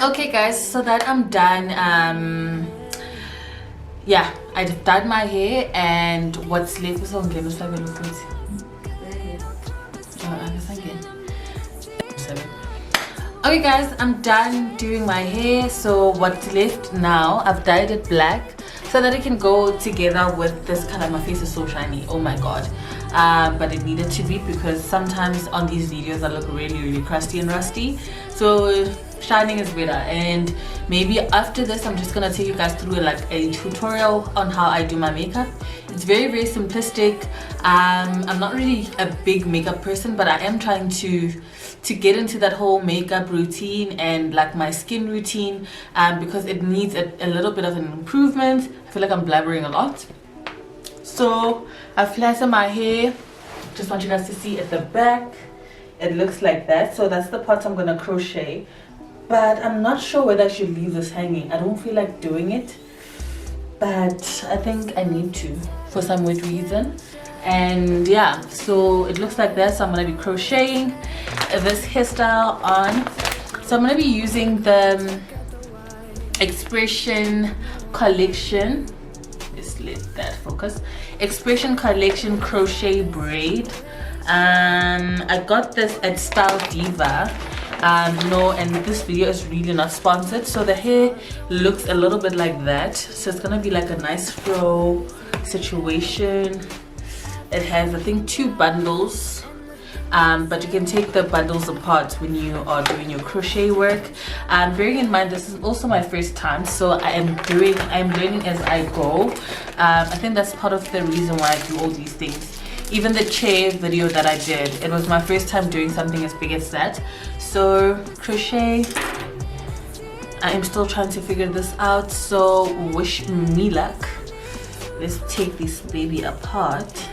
Okay guys, so that I'm done. Yeah, I've dyed my hair, and what's left is on game. Okay guys, I'm done doing my hair. So what's left now, I've dyed it black so that it can go together with this color. My face is so shiny, oh my god. But it needed to be, because sometimes on these videos I look really crusty and rusty, so shining is better. And maybe after this I'm just gonna take you guys through like a tutorial on how I do my makeup. It's very simplistic. I'm not really a big makeup person, but I am trying to get into that whole makeup routine and like my skin routine, because it needs a little bit of an improvement. I feel like I'm blabbering a lot. So I flatten my hair. Just want you guys to see at the back, it looks like that. So that's the part I'm gonna crochet, but I'm not sure whether I should leave this hanging. I don't feel like doing it, but I think I need to for some weird reason. And yeah, so it looks like that. So I'm gonna be crocheting this hairstyle on. So I'm gonna be using the Expression Collection, just let that focus, Expression Collection crochet braid. I got this at Style Diva. No, and this video is really not sponsored. So the hair looks a little bit like that, so it's gonna be like a nice fro situation. It has, I think, 2 bundles, but you can take the bundles apart when you are doing your crochet work. Bearing in mind this is also my first time, so I'm learning as I go. I think that's part of the reason why I do all these things. Even the chair video that I did, it was my first time doing something as big as that. So crochet, I am still trying to figure this out, so wish me luck. Let's take this baby apart.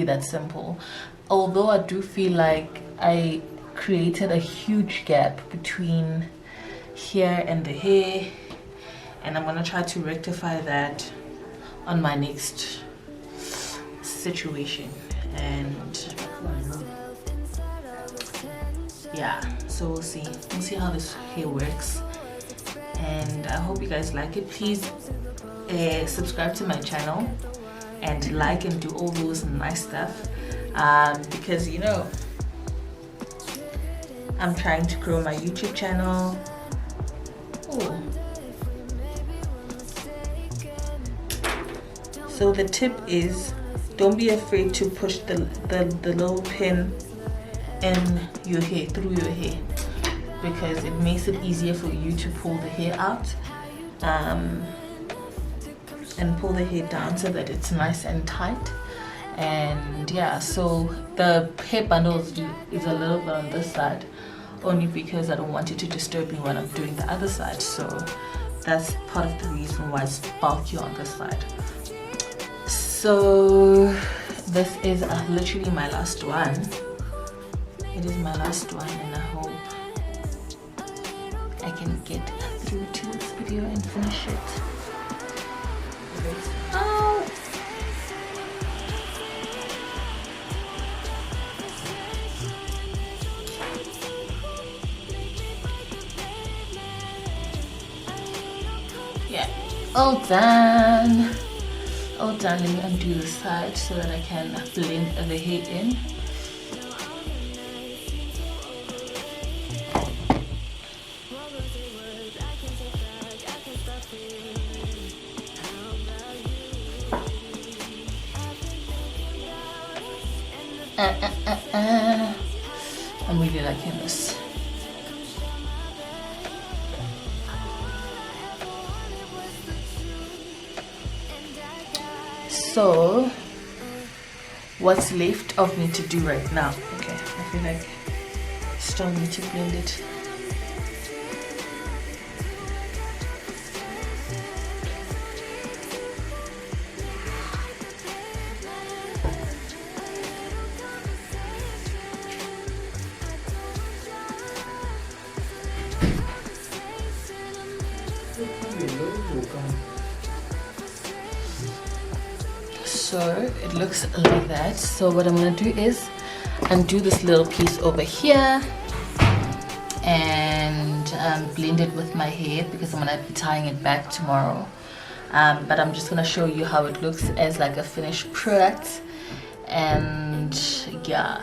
That simple, although I do feel like I created a huge gap between here and the hair, and I'm gonna try to rectify that on my next situation. And yeah, so we'll see how this hair works, and I hope you guys like it. Please subscribe to my channel and like and do all those nice stuff, because you know I'm trying to grow my YouTube channel. Ooh. So the tip is, don't be afraid to push the little pin in your hair, through your hair, because it makes it easier for you to pull the hair out, and pull the hair down so that it's nice and tight. And yeah, so the hair bundle is a little bit on this side, only because I don't want it to disturb me when I'm doing the other side. So that's part of the reason why it's bulky on this side. So this is literally my last one. It is my last one, and I hope I can get through to this video and finish it. Oh. Yeah, all done. All done. Let me undo the side so that I can blend the hair in. I'm really liking this. So what's left of me to do right now? Okay, I feel like still need to blend it. So it looks like that. So what I'm gonna do is undo this little piece over here and blend it with my hair because I'm gonna be tying it back tomorrow. But I'm just gonna show you how it looks as like a finished product. And yeah,